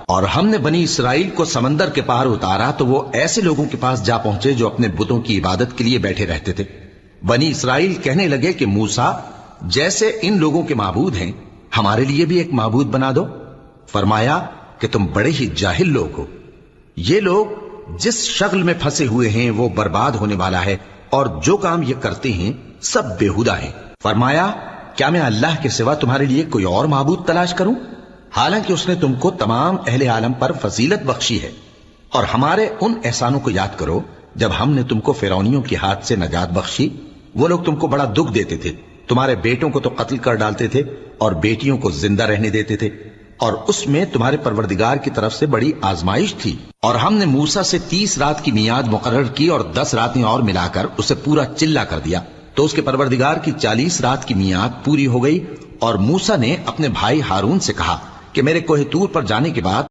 اور ہم نے بنی اسرائیل کو سمندر کے پار اتارا تو وہ ایسے لوگوں کے پاس جا پہنچے جو اپنے بتوں کی عبادت کے لیے بیٹھے رہتے تھے۔ بنی اسرائیل کہنے لگے کہ موسیٰ، جیسے ان لوگوں کے معبود ہیں ہمارے لیے بھی ایک معبود بنا دو۔ فرمایا کہ تم بڑے ہی جاہل لوگ ہو، یہ لوگ جس شغل میں پھنسے ہوئے ہیں وہ برباد ہونے والا ہے، اور جو کام یہ کرتے ہیں سب بےہودہ ہیں۔ فرمایا کیا میں اللہ کے سوا تمہارے لیے کوئی اور معبود تلاش کروں؟ حالانکہ اس نے تم کو تمام اہل عالم پر فضیلت بخشی ہے۔ اور ہمارے ان احسانوں کو یاد کرو جب ہم نے تم کو فرعونیوں کے ہاتھ سے نجات بخشی۔ وہ لوگ تم کو بڑا دکھ دیتے تھے، تمہارے بیٹوں کو تو قتل کر ڈالتے تھے اور بیٹیوں کو زندہ رہنے دیتے تھے، اور اس میں تمہارے پروردگار کی طرف سے بڑی آزمائش تھی۔ اور ہم نے موسیٰ سے 30 رات کی میعاد مقرر کی اور 10 راتیں اور ملا کر اسے پورا چلہ کر دیا، تو اس کے پروردگار کی 40 رات کی میعاد پوری ہو گئی۔ اور موسیٰ نے اپنے بھائی ہارون سے کہا کہ میرے کوہ طور پر جانے کے بعد